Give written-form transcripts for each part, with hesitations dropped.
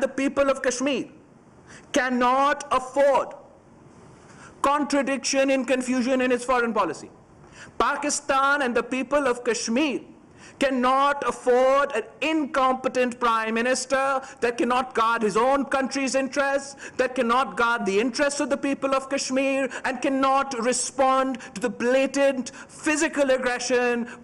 The people of Kashmir cannot afford contradiction and confusion in its foreign policy. Pakistan and the people of Kashmir cannot afford an incompetent prime minister that cannot guard his own country's interests, that cannot guard the interests of the people of Kashmir, and cannot respond to the blatant physical aggression,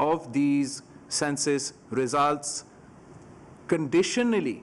of these census results conditionally।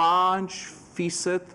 5%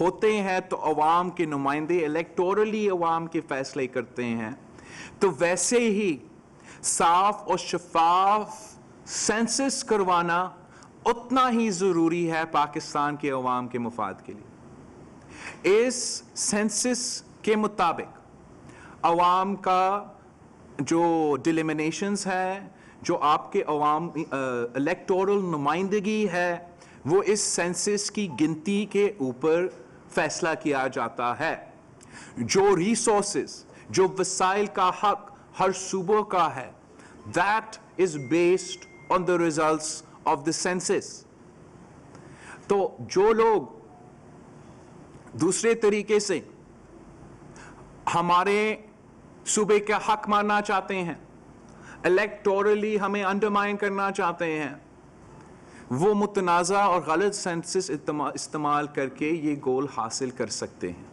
ہوتے ہیں تو عوام کے نمائندے الیکٹورلی عوام کے فیصلے کرتے ہیں, تو ویسے ہی صاف اور شفاف سینسس کروانا اتنا ہی ضروری ہے پاکستان کے عوام کے مفاد کے لیے. اس سینسس کے مطابق عوام کا جو ڈیلیمنیشنز ہے, جو آپ کے عوام الیکٹورل نمائندگی ہے, وہ اس سینسس کی گنتی کے اوپر فیصلہ کیا جاتا ہے. جو ریسورسز, جو وسائل کا حق ہر صوبوں کا ہے, that is based on the results of the census. تو جو لوگ دوسرے طریقے سے ہمارے صوبے کا حق مارنا چاہتے ہیں, الیکٹورلی ہمیں انڈرمائن کرنا چاہتے ہیں, وہ متنازع اور غلط سینسس استعمال کر کے یہ گول حاصل کر سکتے ہیں.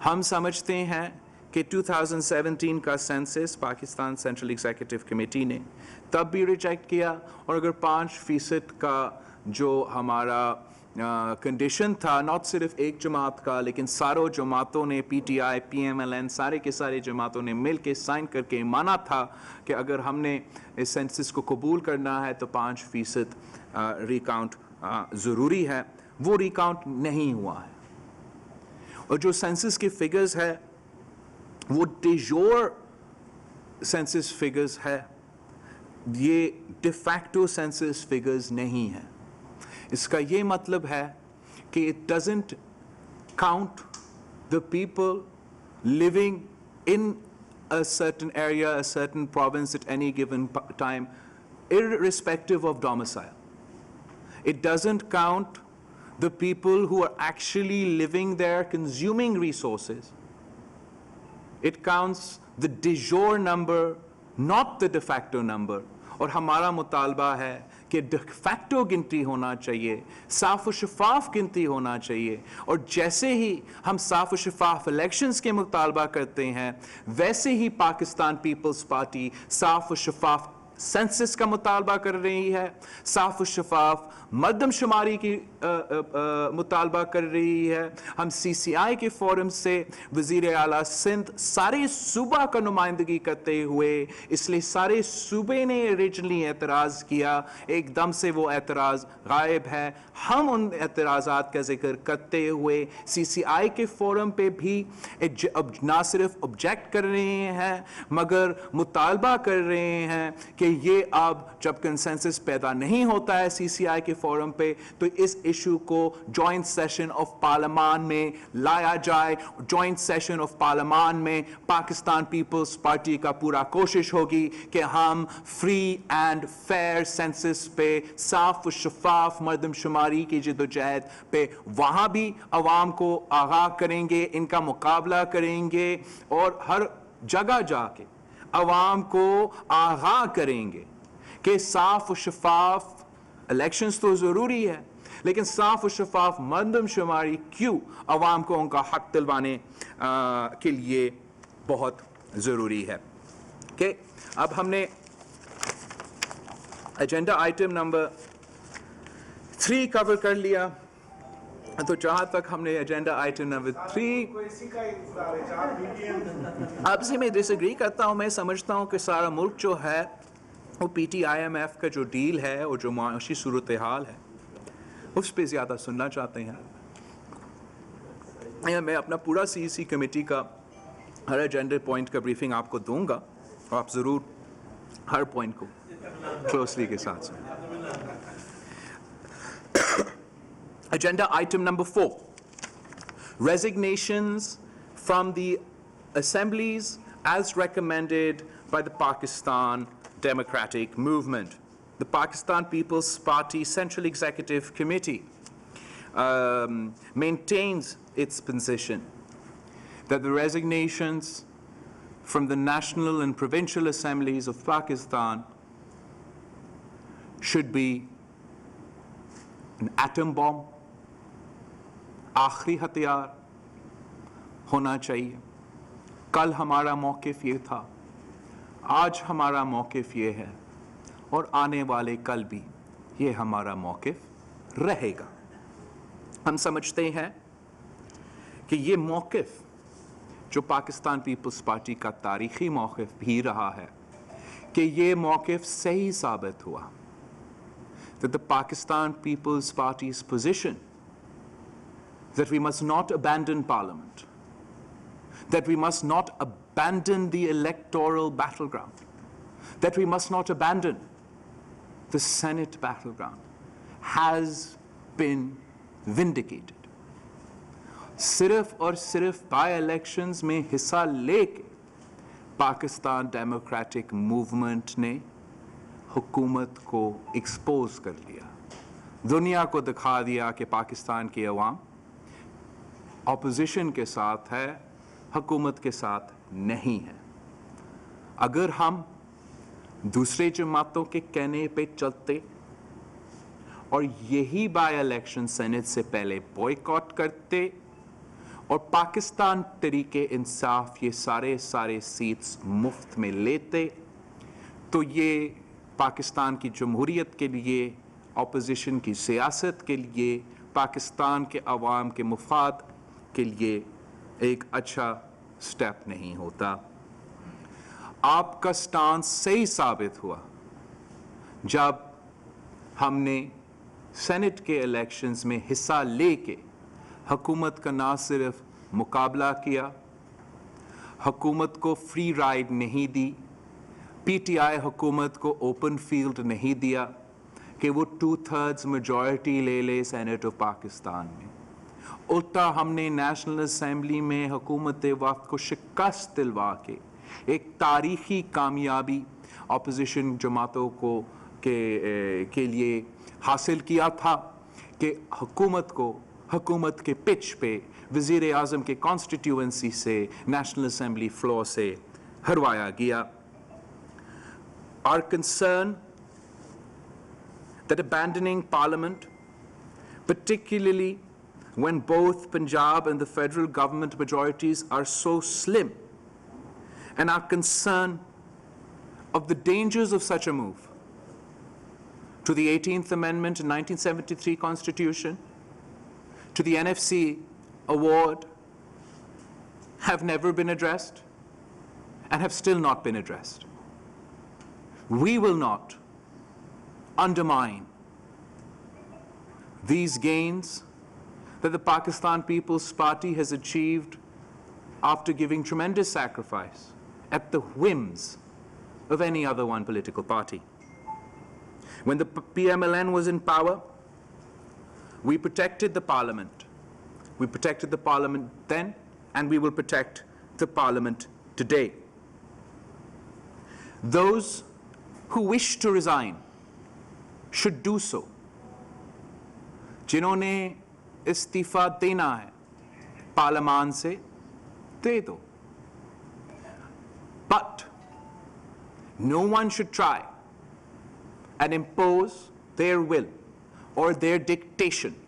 ہم سمجھتے ہیں کہ 2017 کا census Pakistan central executive committee نے تب بھی ریجیکٹ کیا, اور اگر 5% کا جو ہمارا کنڈیشن تھا, ناٹ صرف ایک جماعت کا لیکن ساروں جماعتوں نے, P T I, P M L N, سارے کے سارے جماعتوں نے مل کے سائن کر کے مانا تھا کہ اگر ہم نے اس سینسس کو قبول کرنا ہے تو 5% ریکاؤنٹ ضروری ہے. وہ ریکاؤنٹ نہیں ہوا ہے, اور جو سینسس کے فگرز ہے وہ ڈی جور سینسس فگرز ہے, یہ ڈی فیکٹو سینسس فگرز نہیں ہیں. اس کا یہ مطلب ہے کہ it doesn't count the people living in a certain area, a certain province at any given time, irrespective of domicile. It doesn't count the people who are actually living there, consuming resources. It counts the de jure number, not the de facto number. اور ہمارا مطالبہ ہے کہ de facto گنتی ہونا چاہیے, صاف و شفاف گنتی ہونا چاہیے, اور جیسے ہی ہم صاف و شفاف الیکشنز کے مطالبہ کرتے ہیں ویسے ہی پاکستان پیپلز پارٹی صاف و شفاف سینسس کا مطالبہ کر رہی ہے, صاف و شفاف مردم شماری کی مطالبہ کر رہی ہے. ہم سی سی آئی کے فورم سے وزیر اعلیٰ سندھ سارے صوبہ کا نمائندگی کرتے ہوئے, اس لیے سارے صوبے نے اوریجنلی اعتراض کیا, ایک دم سے وہ اعتراض غائب ہے. ہم ان اعتراضات کا ذکر کرتے ہوئے سی سی آئی کے فورم پہ بھی نہ صرف آبجیکٹ کر رہے ہیں مگر مطالبہ کر رہے ہیں کہ یہ اب جب کنسنسس پیدا نہیں ہوتا ہے سی سی آئی کے فورم پہ تو اس ایشو کو جوائنٹ سیشن آف پارلیمان میں لایا جائے. جوائنٹ سیشن آف پارلیمان میں پاکستان پیپلز پارٹی کا پورا کوشش ہوگی کہ ہم فری اینڈ فیئر سینسس پہ, صاف و شفاف مردم شماری کی جدوجہد پہ وہاں بھی عوام کو آگاہ کریں گے, ان کا مقابلہ کریں گے, اور ہر جگہ جا کے عوام کو آگاہ کریں گے کہ صاف و شفاف الیکشنز تو ضروری ہے لیکن صاف و شفاف مردم شماری کیوں عوام کو ان کا حق دلوانے کے لیے بہت ضروری ہے. کہ اب ہم نے ایجنڈا آئٹم نمبر 3 کور کر لیا, تو جہاں تک ہم نے ایجنڈا آئٹم نمبر 3, اب سے میں ڈس ایگری کرتا ہوں. میں سمجھتا ہوں کہ سارا ملک جو ہے وہ P T I M F کا جو ڈیل ہے اور جو معاشی صورتحال ہے اس پہ زیادہ سننا چاہتے ہیں. میں اپنا پورا سی سی کمیٹی کا ہر ایجنڈا پوائنٹ کا بریفنگ آپ کو دوں گا, اور آپ ضرور ہر پوائنٹ کو کلوزلی کے ساتھ سنیں. Agenda item number 4, resignations from the assemblies as recommended by the Pakistan Democratic Movement. The Pakistan People's Party Central Executive Committee maintains its position that the resignations from the national and provincial assemblies of Pakistan should be an atom bomb, آخری ہتھیار ہونا چاہیے. کل ہمارا موقف یہ تھا, آج ہمارا موقف یہ ہے, اور آنے والے کل بھی یہ ہمارا موقف رہے گا. ہم سمجھتے ہیں کہ یہ موقف جو پاکستان پیپلز پارٹی کا تاریخی موقف بھی رہا ہے کہ یہ موقف صحیح ثابت ہوا. That the Pakistan People's Party's position that we must not abandon Parliament, that we must not abandon the electoral battleground, that we must not abandon the Senate battleground, has been vindicated. صرف اور صرف by elections میں حصہ لے کے Pakistan democratic movement نے حکومت کو ایکسپوز کر لیا, دنیا کو دکھا دیا کہ پاکستان کی عوام اپوزیشن کے ساتھ ہے, حکومت کے ساتھ نہیں ہے. اگر ہم دوسرے جماعتوں کے کہنے پہ چلتے اور یہی بائی الیکشن سینٹ سے پہلے بوائیکاٹ کرتے اور پاکستان طریقے انصاف یہ سارے سیٹس مفت میں لیتے, تو یہ پاکستان کی جمہوریت کے لیے, اپوزیشن کی سیاست کے لیے, پاکستان کے عوام کے مفاد کے لیے ایک اچھا سٹیپ نہیں ہوتا. آپ کا سٹانس صحیح ثابت ہوا جب ہم نے سینٹ کے الیکشنز میں حصہ لے کے حکومت کا نہ صرف مقابلہ کیا, حکومت کو فری رائڈ نہیں دی, پی ٹی آئی حکومت کو اوپن فیلڈ نہیں دیا کہ وہ 2/3 میجورٹی لے لے سینٹ آف پاکستان میں. الٹا ہم نے نیشنل اسمبلی میں حکومت وقت کو شکست دلوا کے ایک تاریخی کامیابی اپوزیشن جماعتوں کو کے لیے حاصل کیا تھا کہ حکومت کے پچ پہ وزیر اعظم کے کانسٹیٹیوئنسی سے نیشنل اسمبلی فلور سے ہروایا گیا. Our concern that abandoning Parliament, particularly when both Punjab and the federal government majorities are so slim, and our concern of the dangers of such a move to the 18th Amendment in 1973 Constitution, to the NFC award, have never been addressed and have still not been addressed. We will not undermine these gains that the Pakistan People's Party has achieved after giving tremendous sacrifice at the whims of any other one political party. When the PMLN was in power, we protected the Parliament. We protected the Parliament then, and we will protect the Parliament today. Those who wish to resign should do so. جنہوں نے استعفیٰ دینا ہے پارلیمان سے دے دو. But no one should try and impose their will or their dictation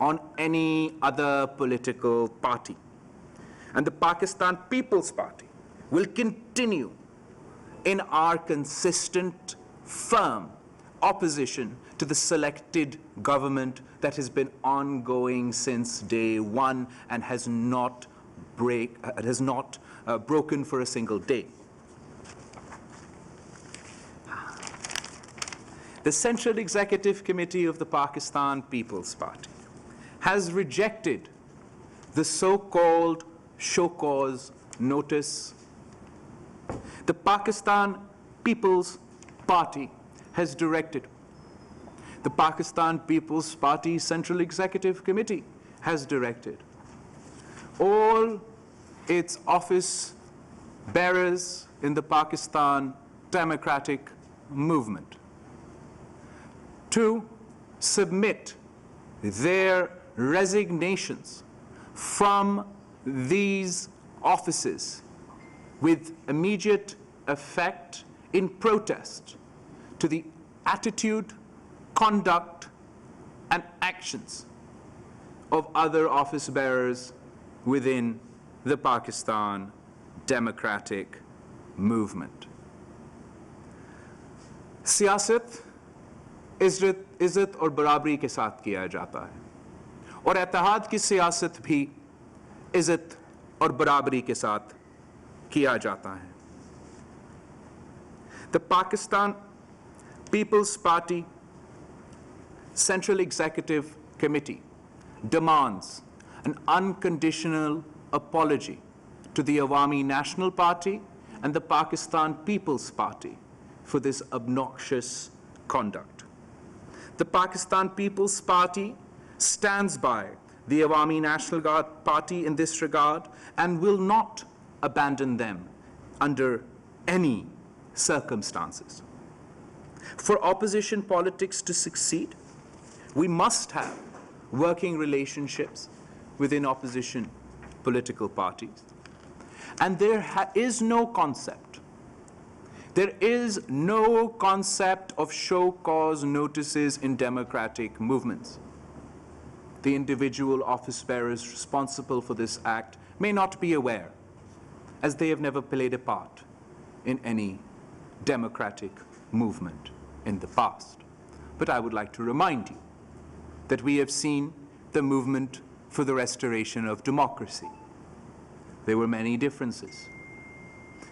on any other political party. And the Pakistan People's Party will continue in our consistent, firm opposition to the selected government that has been ongoing since day one and has not broken for a single day. The Central Executive Committee of the Pakistan People's Party has rejected the so-called show cause notice. The Pakistan People's Party has directed, the Pakistan People's Party Central Executive Committee has directed all its office bearers in the Pakistan Democratic Movement to submit their resignations from these offices with immediate effect in protest to the attitude, conduct, and actions of other office bearers within the Pakistan Democratic Movement. سیاست عزت اور برابری کے ساتھ کیا جاتا ہے, اور اتحاد کی سیاست بھی عزت اور برابری کے ساتھ کیا جاتا ہے. The Pakistan People's Party Central Executive Committee demands an unconditional apology to the Awami National Party and the Pakistan People's Party for this obnoxious conduct. The Pakistan People's Party stands by the Awami National Party in this regard and will not abandon them under any circumstances. For opposition politics to succeed, we must have working relationships within opposition political parties. And there is no concept of show cause notices in democratic movements. The individual office bearers responsible for this act may not be aware, as they have never played a part in any democratic movement in the past. But I would like to remind you that we have seen the movement for the restoration of democracy. There were many differences.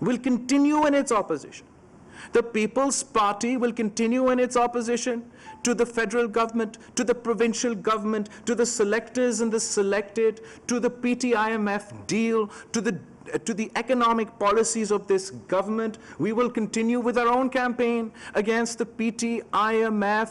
will continue in its opposition. The People's Party will continue in its opposition to the federal government, to the provincial government, to the selectors and the selected, to the PT-IMF deal, to the economic policies of this government. We will continue with our own campaign against the PT-IMF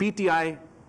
PTI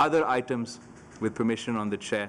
Other items with permission on the chair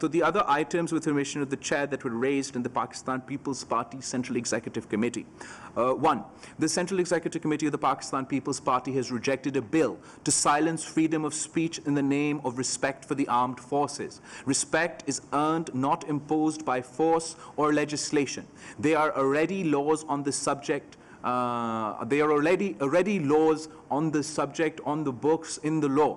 So the other items with permission of the chair that were raised in the Pakistan People's Party Central Executive Committee. One, the Central Executive Committee of the Pakistan People's Party has rejected a bill to silence freedom of speech in the name of respect for the armed forces. Respect is earned, not imposed by force or legislation. There are already laws on this subject. There are already laws on the subject on the books in the law,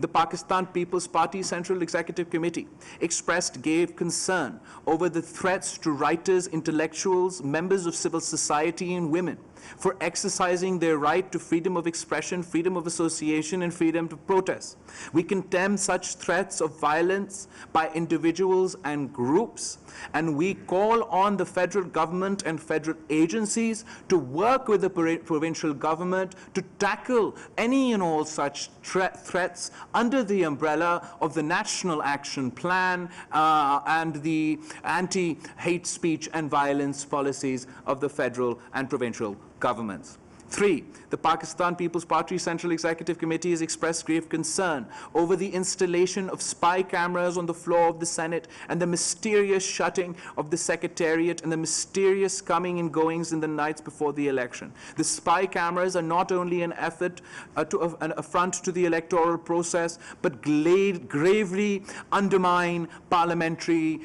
The Pakistan People's Party Central Executive Committee expressed grave concern over the threats to writers, intellectuals, members of civil society and women for exercising their right to freedom of expression, freedom of association, and freedom to protest. We condemn such threats of violence by individuals and groups, and we call on the federal government and federal agencies to work with the provincial government to tackle any and all such threats under the umbrella of the National Action Plan and the anti-hate speech and violence policies of the federal and provincial governments. 3, the Pakistan People's Party Central Executive Committee has expressed grave concern over the installation of spy cameras on the floor of the Senate and the mysterious shutting of the Secretariat and the mysterious coming and goings in the nights before the election. The spy cameras are not only an effort an affront to the electoral process, but gravely undermine parliamentary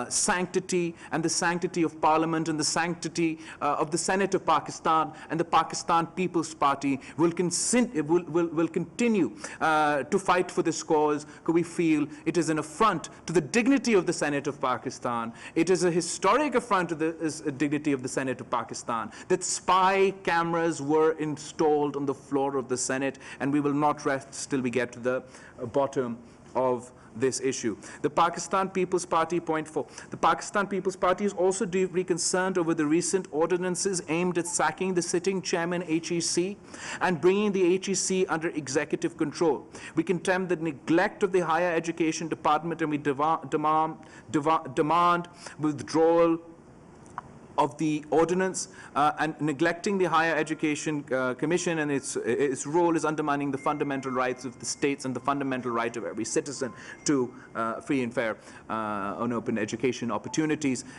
sanctity and the sanctity of Parliament and the sanctity of the Senate of Pakistan, and the Pakistan People's Party will continue to fight for this cause, because we feel it is an affront to the dignity of the Senate of Pakistan. It is a historic affront to the dignity of the Senate of Pakistan that spy cameras were installed on the floor of the Senate, and we will not rest till we get to the bottom of this issue. The Pakistan People's Party, point 4. The Pakistan People's Party is also deeply concerned over the recent ordinances aimed at sacking the sitting chairman HEC and bringing the HEC under executive control. We condemn the neglect of the Higher Education Department, and we demand withdrawal of the ordinance, and neglecting the Higher Education Commission and its role is undermining the fundamental rights of the states and the fundamental right of every citizen to free and fair and open education opportunities.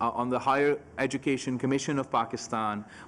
on the Higher Education Commission of Pakistan,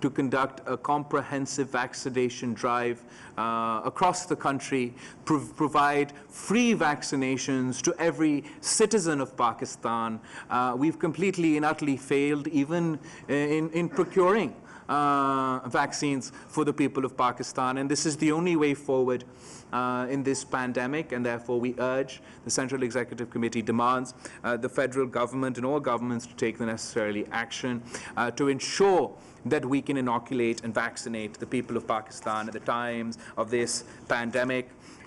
to conduct a comprehensive vaccination drive across the country, provide free vaccinations to every citizen of Pakistan. We've completely and utterly failed even in procuring vaccines for the people of Pakistan, and this is the only way forward in this pandemic, and therefore we urge, the Central Executive Committee demands the federal government and all governments to take the necessary action to ensure that we can inoculate and vaccinate the people of Pakistan at the times of this pandemic.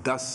10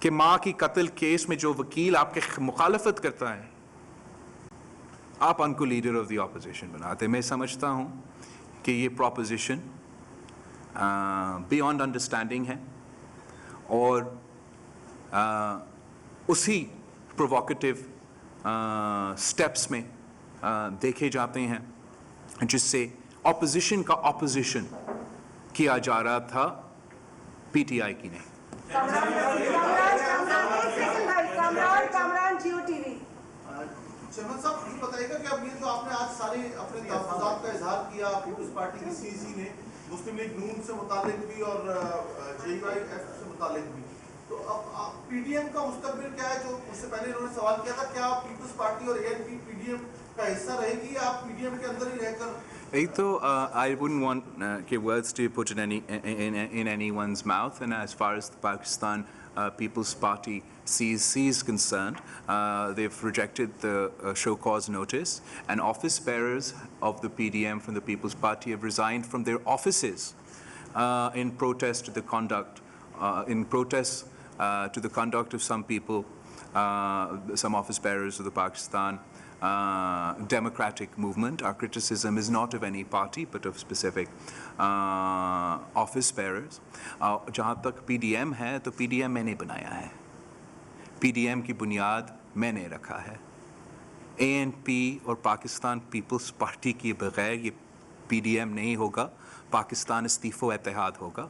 کہ ماں کی قتل case میں جو وکیل آپ کے مخالفت کرتا ہے آپ ان کو لیڈر آف دی اپوزیشن بناتے. میں سمجھتا ہوں کہ یہ پروپوزیشن بیانڈ انڈرسٹینڈنگ ہے اور اسی پرووکیٹیو سٹیپس میں دیکھے جاتے ہیں جس سے اپوزیشن کا اپوزیشن کیا جا رہا تھا پی ٹی آئی کی نہیں. کامران جیو ٹی وی. چیئرمین صاحب یہ بتائیے گا کہ اب یہ جو آپ نے آج سارے اپنے تحفظات کا اظہار کیا پیپلز پارٹی کی سی سی نے مسلم لیگ نون سے متعلق بھی اور جے یو آئی ایف سے متعلق بھی، تو اب پی ڈی ایم کا مستقبل کیا ہے؟ جو اس سے پہلے انہوں نے سوال کیا تھا کیا پیپلز پارٹی اور A N P P D M کا حصہ رہے گی یا آپ پی ڈی ایم کے اندر ہی رہ کر؟ ایک تو I wouldn't want words to be put in anyone's mouth, and as far as the Pakistan People's Party is concerned, they've rejected the show cause notice, and office bearers of the PDM from the People's Party have resigned from their offices in protest to the conduct of some people, some office bearers of the Pakistan democratic movement. Our criticism is not of any party but of specific office bearers. جہاں تک پی D M ہے تو پی D M میں نے بنایا ہے, پی D M کی بنیاد میں نے رکھا ہے. اے این پی اور پاکستان پیپلز پارٹی کے بغیر یہ پی ڈی ایم نہیں ہوگا, پاکستان استیف و اتحاد ہوگا.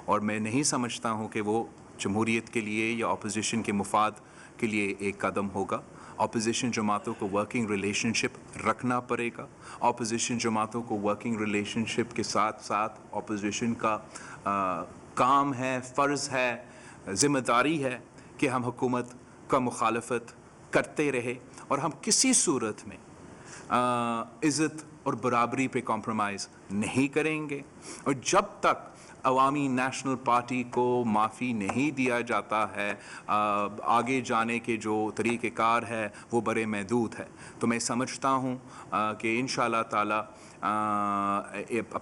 اور میں نہیں سمجھتا ہوں کہ وہ جمہوریت کے لیے یا اپوزیشن کے مفاد کے لیے ایک قدم ہوگا. اپوزیشن جماعتوں کو ورکنگ ریلیشن شپ رکھنا پڑے گا. اپوزیشن جماعتوں کو ورکنگ ریلیشن شپ کے ساتھ ساتھ اپوزیشن کا کام ہے, فرض ہے, ذمہ داری ہے کہ ہم حکومت کا مخالفت کرتے رہے اور ہم کسی صورت میں عزت اور برابری پہ کمپرومائز نہیں کریں گے. اور جب تک عوامی نیشنل پارٹی کو معافی نہیں دیا جاتا ہے, آگے جانے کے جو طریقہ کار ہے وہ بڑے محدود ہے. تو میں سمجھتا ہوں کہ انشاءاللہ تعالی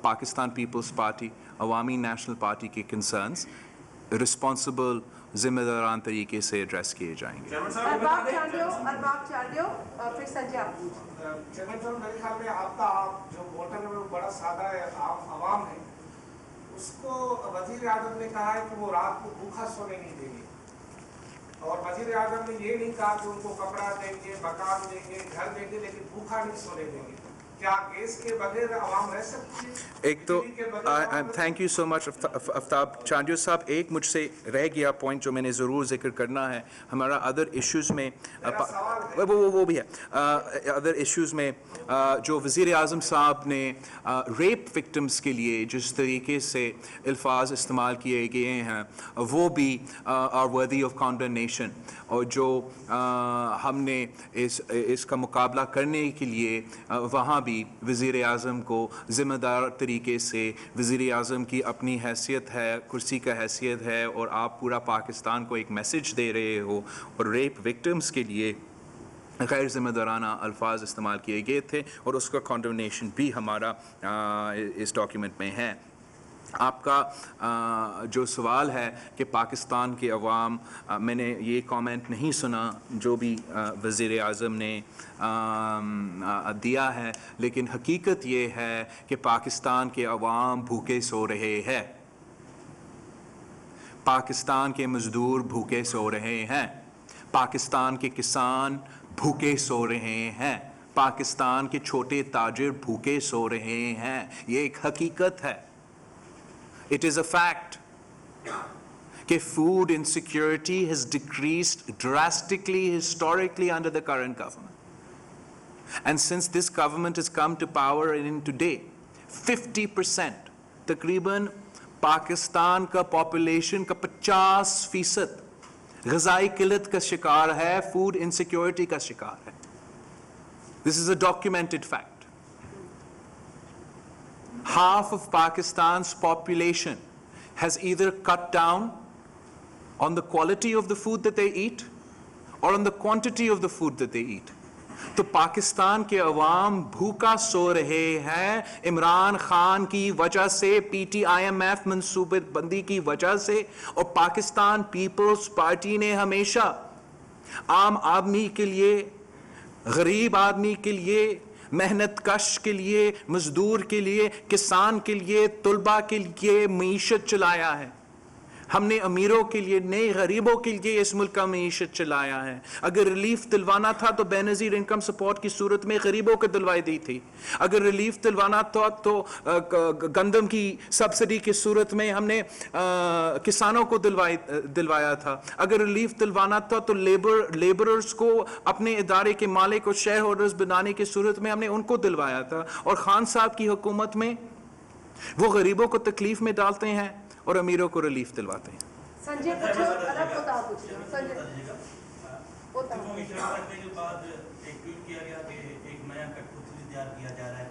پاکستان پیپلز پارٹی عوامی نیشنل پارٹی کے کنسرنز رسپانسبل ذمہ داران طریقے سے ایڈریس کیے جائیں گے. ارباب چالیو پھر سنجے آپ. چیئرمین صاحب میرے خیال میں آپ کا جو ووٹر ہے وہ بڑا سادہ ہے, عوام ہے, اس کو وزیر اعظم نے کہا ہے کہ وہ رات کو بھوکا سونے نہیں دیں گے, اور وزیر اعظم نے یہ نہیں کہا کہ ان کو کپڑا دیں گے, مکان دیں گے, گھر دیں گے, لیکن بھوکا نہیں سونے دیں گے. کیا گیس کے بغیر عوام رہ سکتی ہے؟ ایک تو تھینک یو سو مچ آفتاب چاندیو صاحب, ایک مجھ سے رہ گیا پوائنٹ جو میں نے ضرور ذکر کرنا ہے. ہمارا ادر ایشوز میں وہ بھی ہے, ادر ایشوز میں جو وزیر اعظم صاحب نے ریپ وکٹمس کے لیے جس طریقے سے الفاظ استعمال کیے گئے ہیں وہ بھی آر ورتھی آف کانڈمنیشن. اور جو ہم نے اس کا مقابلہ کرنے کے لیے وہاں بھی وزیر اعظم کو ذمہ دار طریقے سے, وزیر اعظم کی اپنی حیثیت ہے, کرسی کا حیثیت ہے, اور آپ پورا پاکستان کو ایک میسج دے رہے ہو, اور ریپ وکٹمس کے لیے غیر ذمہ دارانہ الفاظ استعمال کیے گئے تھے, اور اس کا کانڈمنیشن بھی ہمارا اس ڈاکیومنٹ میں ہے. آپ کا جو سوال ہے کہ پاکستان کے عوام, میں نے یہ کامنٹ نہیں سنا جو بھی وزیر اعظم نے دیا ہے, لیکن حقیقت یہ ہے کہ پاکستان کے عوام بھوکے سو رہے ہیں, پاکستان کے مزدور بھوکے سو رہے ہیں, پاکستان کے کسان بھوکے سو رہے ہیں, پاکستان کے چھوٹے تاجر بھوکے سو رہے ہیں. یہ ایک حقیقت ہے. It is a fact that food insecurity has decreased drastically historically under the current government. And since this government has come to power in today, 50% تقریباً پاکستان کا پاپولیشن کا 50% غذائی قلت کا شکار ہے, فوڈ انسیکیورٹی کا شکار ہے. This is a documented fact. Half of Pakistan's population has either cut down on the quality of the food that they eat or on the quantity of the food that they eat. تو پاکستان کے عوام بھوکا سو رہے ہیں عمران خان کی وجہ سے، P T I M F منصوبہ بندی کی وجہ سے، اور پاکستان پیپلز پارٹی نے ہمیشہ عام آدمی کے لیے، غریب آدمی کے لیے، محنت کش کے لیے، مزدور کے لیے، کسان کے لیے، طلباء کے لیے معیشت چلایا ہے. ہم نے امیروں کے لیے نہیں، غریبوں کے لیے اس ملک کا معیشت چلایا ہے. اگر ریلیف دلوانا تھا تو بے نظیر انکم سپورٹ کی صورت میں غریبوں کو دلوائی دی تھی. اگر ریلیف دلوانا تھا تو گندم کی سبسڈی کی صورت میں ہم نے کسانوں کو دلوایا تھا. اگر ریلیف دلوانا تھا تو لیبررز کو اپنے ادارے کے مالک اور شیئر ہولڈرز بنانے کی صورت میں ہم نے ان کو دلوایا تھا. اور خان صاحب کی حکومت میں وہ غریبوں کو تکلیف میں ڈالتے ہیں اور امیروں کو ریلیف دلواتے ہیں. سنجے پوچھو، الگ ہوتا پوچھو. سنجے ہوتا کرنے کے بعد ایک ٹویٹ کیا گیا کہ ایک نیا کٹ پتلی تیار کیا جا رہا ہے.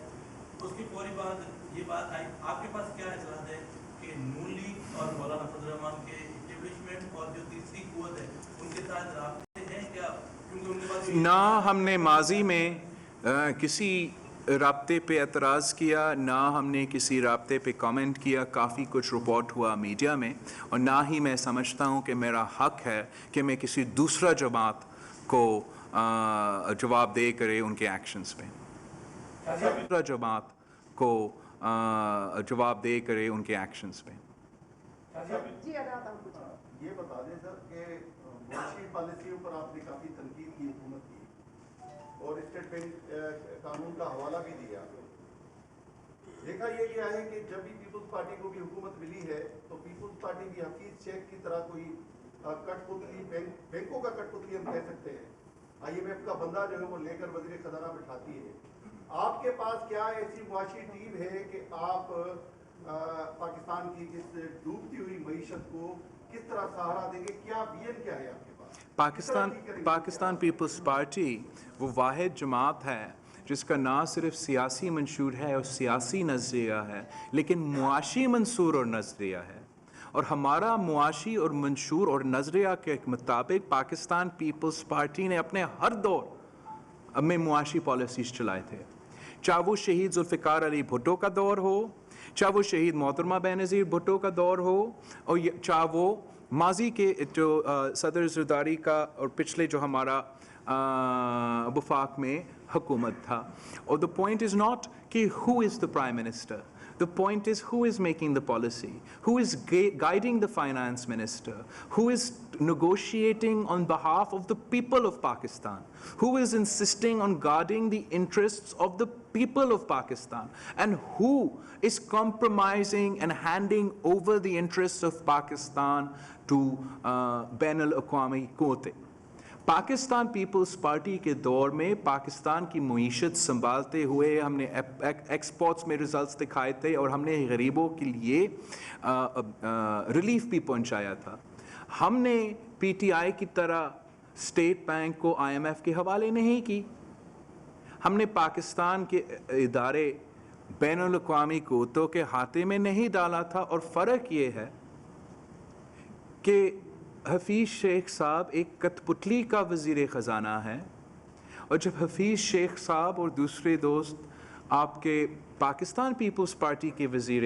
اس کی فوری بعد یہ بات آئی، آپ کے پاس کیا اطلاعات ہے کہ نون لیگ اور مولانا فضل الرحمان کے اسٹیبلشمنٹ اور جو تیسری قوت ہے ان کے ساتھ رابطے ہیں کیا؟ کیونکہ ان کے پاس نہ ہم نے ماضی میں کسی رابطے پہ اعتراض کیا، نہ ہم نے کسی رابطے پہ کامنٹ کیا. کافی کچھ رپورٹ ہوا میڈیا میں، اور نہ ہی میں سمجھتا ہوں کہ میرا حق ہے کہ میں کسی دوسرا جماعت کو جواب دے کرے ان کے ایکشنز پہ. دوسرا جماعت کو جواب دے کرے ان کے ایکشنز پہ. جی آزاد آپ پوچھو. یہ بتا دیں سر کہ معاشی پالیسیوں پر آپ نے کافی تنقید کی حکومت کی اور اسٹیٹ بینک قانون کا حوالہ بھی دیا. دیکھا یہ گیا ہے کہ جب بھی پیپلز پارٹی کو بھی حکومت ملی ہے تو پیپلز پارٹی بھی حفیظ شیخ کی طرح کوئی کٹ پتلی بینکوں کا کٹ پتلی ہم کہہ سکتے ہیں، آئی ایم ایف کا بندہ جو ہے وہ لے کر وزیر خزانہ بٹھاتی ہے. آپ کے پاس کیا ایسی معاشی ٹیم ہے کہ آپ پاکستان کی اس ڈوبتی ہوئی معیشت کو کس طرح سہارا دیں گے؟ کیا ویژن کیا ہے آپ کے پاس؟ پاکستان پیپلز پارٹی وہ واحد جماعت ہے جس کا نہ صرف سیاسی منشور ہے اور سیاسی نظریہ ہے، لیکن معاشی منصور اور نظریہ ہے. اور ہمارا معاشی اور منشور اور نظریہ کے مطابق پاکستان پیپلز پارٹی نے اپنے ہر دور میں معاشی پالیسیز چلائے تھے. چاہے وہ شہید ذوالفقار علی بھٹو کا دور ہو، چاہے وہ شہید محترمہ بے نظیر بھٹو کا دور ہو، اور چاہے وہ ماضی کے جو صدر زرداری کا اور پچھلے جو ہمارا وفاق میں حکومت تھا. اور the point is not کہ who is the prime minister. The point is who is making the policy, who is guiding the finance minister, who is negotiating on behalf of the people of Pakistan, who is insisting on guarding the interests of the people of Pakistan, and who is compromising and handing over the interests of Pakistan to بین الاقوامی قوتیں. Pakistan Peoples party کے دور میں پاکستان کی معیشت سنبھالتے ہوئے ہم نے ایکسپورٹس میں ریزلٹس دکھائے تھے اور ہم نے غریبوں کے لیے ریلیف بھی پہنچایا تھا. ہم نے پی ٹی آئی کی طرح اسٹیٹ بینک کو آئی ایم ایف کے حوالے نہیں کی. ہم نے پاکستان کے ادارے بین الاقوامی قوتوں کے ہاتھے میں نہیں ڈالا تھا. اور فرق یہ ہے کہ حفیظ شیخ صاحب ایک کٹ پتلی کا وزیر خزانہ ہے، اور جب حفیظ شیخ صاحب اور دوسرے دوست آپ کے پاکستان پیپلز پارٹی کے وزیر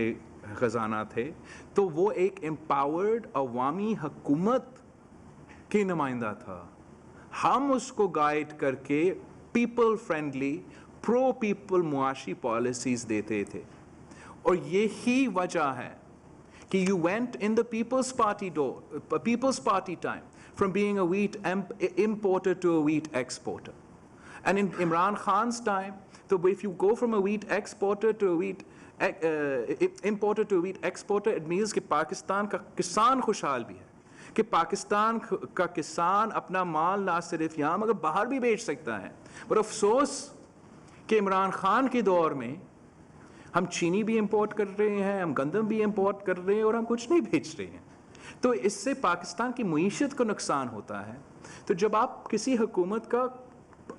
خزانہ تھے تو وہ ایک امپاورڈ عوامی حکومت کے نمائندہ تھا. ہم اس کو گائیڈ کر کے پیپل فرینڈلی پرو پیپل معاشی پالیسیز دیتے تھے. اور یہی وجہ ہے کہ you went in the People's Party time from being a wheat importer to a wheat exporter. And in Imran Khan's time, so if you go from a wheat exporter to a wheat importer to a wheat exporter, it means کہ پاکستان کا کسان خوشحال بھی ہے، کہ پاکستان کا کسان اپنا مال نہ صرف یہاں مگر باہر بھی بیچ سکتا ہے. پر افسوس کہ عمران خان کے دور میں ہم چینی بھی امپورٹ کر رہے ہیں، ہم گندم بھی امپورٹ کر رہے ہیں اور ہم کچھ نہیں بیچ رہے ہیں. تو اس سے پاکستان کی معیشت کو نقصان ہوتا ہے. تو جب آپ کسی حکومت کا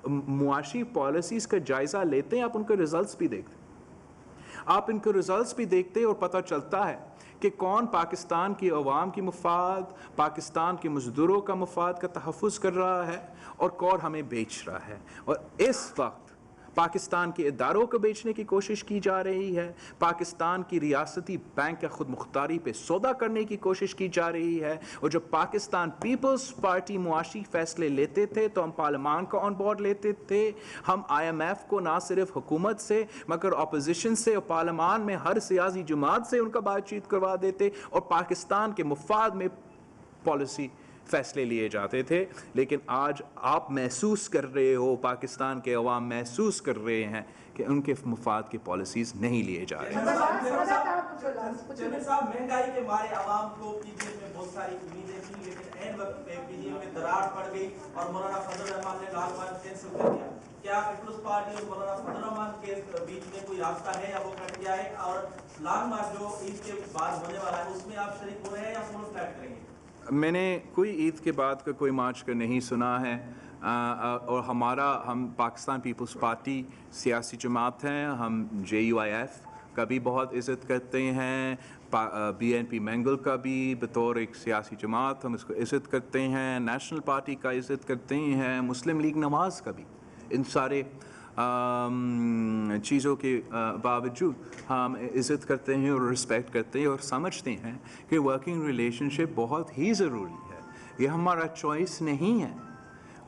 معاشی پالیسیز کا جائزہ لیتے ہیں، آپ ان کے ریزلٹس بھی دیکھتے ہیں، آپ ان کے ریزلٹس بھی دیکھتے ہیں اور پتہ چلتا ہے کہ کون پاکستان کی عوام کی مفاد، پاکستان کے مزدوروں کا مفاد کا تحفظ کر رہا ہے اور کون ہمیں بیچ رہا ہے. اور اس وقت پاکستان کے اداروں کو بیچنے کی کوشش کی جا رہی ہے، پاکستان کی ریاستی بینک کا خود مختاری پہ سودا کرنے کی کوشش کی جا رہی ہے. اور جب پاکستان پیپلز پارٹی معاشی فیصلے لیتے تھے تو ہم پارلیمان کو آن بورڈ لیتے تھے، ہم IMF کو نہ صرف حکومت سے مگر اپوزیشن سے اور پارلیمان میں ہر سیاسی جماعت سے ان کا بات چیت کروا دیتے اور پاکستان کے مفاد میں پالیسی فیصلے لیے جاتے تھے. لیکن آج آپ محسوس کر رہے ہو، پاکستان کے عوام محسوس کر رہے ہیں کہ ان کے مفاد کی پالیسیز نہیں لیے جا رہے. چیئرمین صاحب، مہنگائی کے مارے عوام کو PDM میں بہت ساری امیدیں تھیں، لیکن عین وقت پہ PDM میں دراڑ پڑ گئی اور مولانا فضل الرحمان نے لال بہن کینسل کر دیا. کیا پیپلز پارٹی اور مولانا فضل الرحمان کے بیچ میں کوئی رابطہ ہے یا وہ کٹ گیا ہے؟ اور لانگ مارچ جو عید کے بعد ہونے والا ہے اس میں آپ شریک ہو رہے ہیں یا فولو فلیٹ کریں گے؟ میں نے کوئی عید کے بعد کا کوئی مارچ کا نہیں سنا ہے، اور ہم پاکستان پیپلز پارٹی سیاسی جماعت ہیں. ہم JUIF کا بھی بہت عزت کرتے ہیں، BNP مینگل کا بھی بطور ایک سیاسی جماعت ہم اس کو عزت کرتے ہیں، نیشنل پارٹی کا عزت کرتے ہیں، مسلم لیگ نواز کا بھی. ان سارے چیزوں کے باوجود ہم عزت کرتے ہیں اور رسپیکٹ کرتے ہیں اور سمجھتے ہیں کہ ورکنگ ریلیشن شپ بہت ہی ضروری ہے. یہ ہمارا چوائس نہیں ہے.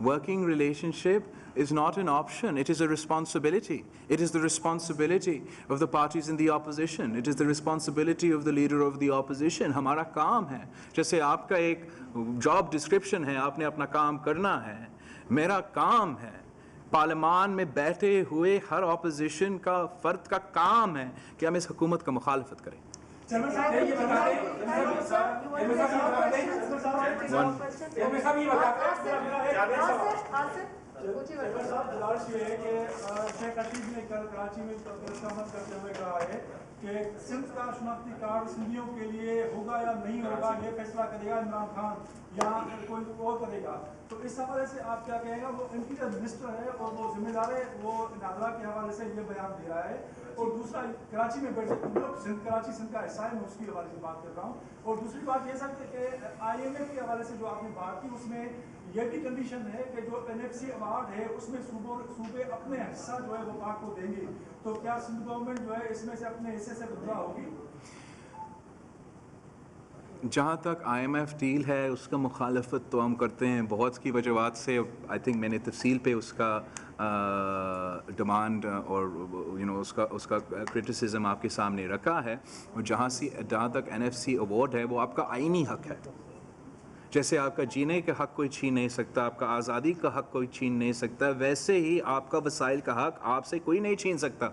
Working relationship is not an option, it is a responsibility. It is the responsibility of the parties in the opposition. It is the responsibility of the leader of the opposition. ہمارا کام ہے، جیسے آپ کا ایک job description ہے، آپ نے اپنا کام کرنا ہے. میرا کام ہے، پارلیمان میں بیٹھے ہوئے ہر اپوزیشن کا فرد کا کام ہے کہ ہم اس حکومت کا مخالفت کریں. گزارش یہ ہے کہ شیخ عتیق نے کل کراچی میں کامنٹ کرتے ہوئے کہا ہے کہ سندھ کا شناختی کارڈ سندھیوں کے لیے ہوگا یا نہیں ہوگا یہ فیصلہ کرے گا عمران خان یا کوئی اور کرے گا. تو اس حوالے سے آپ کیا کہیں گا؟ وہ انٹیریئر منسٹر ہے اور وہ ذمہ دار ہے، وہ نادرا کے حوالے سے یہ بیان دے رہا ہے. اور دوسرا کراچی میں بیٹھے کراچی سندھ کا حصہ ہے، میں اس کی حوالے سے بات کر رہا ہوں. اور دوسری بات یہ سر کہ IMF کے حوالے سے جو آپ نے بات کی اس میں یہ بھی کنڈیشن ہے کہ جو NFC ایوارڈ ہے اس میں صوبے اپنے حصہ جو ہے وہ پاک کو دیں گے. تو کیا سندھ گورنمنٹ جو ہے اس میں سے اپنے حصے سے گزرا ہوگی؟ جہاں تک IMF ڈیل ہے اس کا مخالفت تو ہم کرتے ہیں بہت کی وجوہات سے. آئی تھنک میں نے تفصیل پہ اس کا ڈیمانڈ اور اس کا کرٹیسزم آپ کے سامنے رکھا ہے. اور جہاں تک NFC ایوارڈ ہے وہ آپ کا آئینی حق ہے. جیسے آپ کا جینے کا حق کوئی چھین نہیں سکتا، آپ کا آزادی کا حق کوئی چھین نہیں سکتا، ویسے ہی آپ کا وسائل کا حق آپ سے کوئی نہیں چھین سکتا.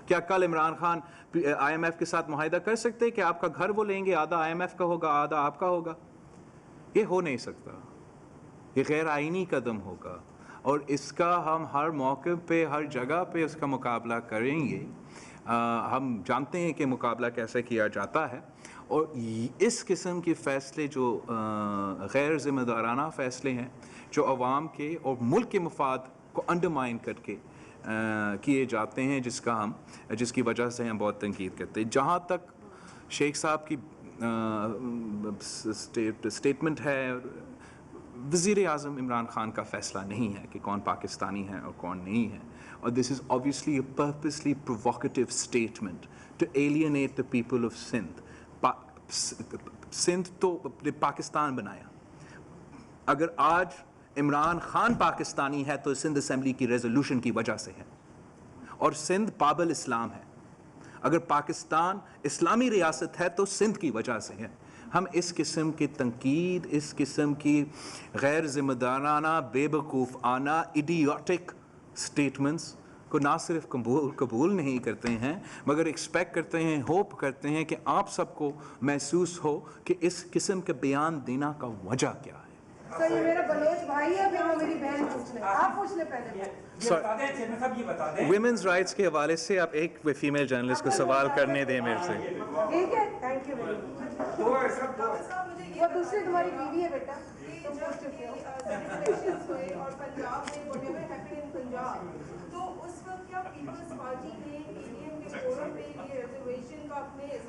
کیا کل عمران خان IMF کے ساتھ معاہدہ کر سکتے کہ آپ کا گھر وہ لیں گے، آدھا IMF کا ہوگا آدھا آپ کا ہوگا؟ یہ ہو نہیں سکتا. یہ غیر آئینی قدم ہوگا اور اس کا ہم ہر موقع پہ ہر جگہ پہ اس کا مقابلہ کریں گے. ہم جانتے ہیں کہ مقابلہ کیسے کیا جاتا ہے. اور اس قسم کے فیصلے جو غیر ذمہ دارانہ فیصلے ہیں جو عوام کے اور ملک کے مفاد کو انڈرمائن کر کے کیے جاتے ہیں، جس کی وجہ سے ہم بہت تنقید کرتے ہیں. جہاں تک شیخ صاحب کی اسٹیٹمنٹ ہے، وزیر اعظم عمران خان کا فیصلہ نہیں ہے کہ کون پاکستانی ہے اور کون نہیں ہے. اور دس از obviously a purposely provocative statement to alienate the people of Sindh. Sindh تو پاکستان بنایا. اگر آج عمران خان پاکستانی ہے تو سندھ اسمبلی کی ریزولوشن کی وجہ سے ہے، اور سندھ باب الاسلام ہے. اگر پاکستان اسلامی ریاست ہے تو سندھ کی وجہ سے ہے. ہم اس قسم کی تنقید، اس قسم کی غیر ذمہ دارانہ، بے وقوفانہ، ایڈیوٹک اسٹیٹمنٹس کو نہ صرف قبول نہیں کرتے ہیں مگر ایکسپیکٹ کرتے ہیں، ہوپ کرتے ہیں کہ آپ سب کو محسوس ہو کہ اس قسم کے بیان دینا کا وجہ کیا ہے. سر یہ میرا بلوچ بھائی ہے، پھر وہ میری بہن پوچھ لیں. آپ پوچھ لیں پہلے. ویمنز رائٹس کے حوالے سے آپ ایک فیمیل جرنلسٹ کو سوال کرنے دیں میرے سے. ٹھیک ہے، تھینک یو ویری مچ. وہ دوسری تمہاری بیوی ہے بیٹا، تم پوچھ چکے ہو. اور پنجاب میں whatever happened in Punjab, تو اس وقت کیا پیپلز پارٹی نے PDM کے فورم پہ یہ ریزرویشن کا اپنے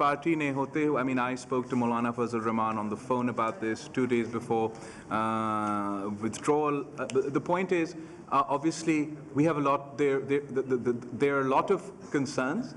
Party ne hote hu, I mean, I spoke to Maulana Fazl Rahman on the phone about this 2 days before withdrawal. The point is, obviously, we have a lot, there are a lot of concerns.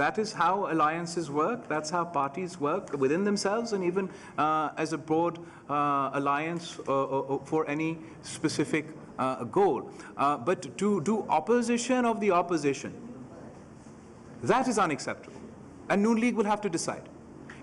That is how alliances work. That's how parties work within themselves, and even as a broad alliance for any specific goal. But to do opposition of the opposition, that is unacceptable. And Noon League will have to decide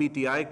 PTI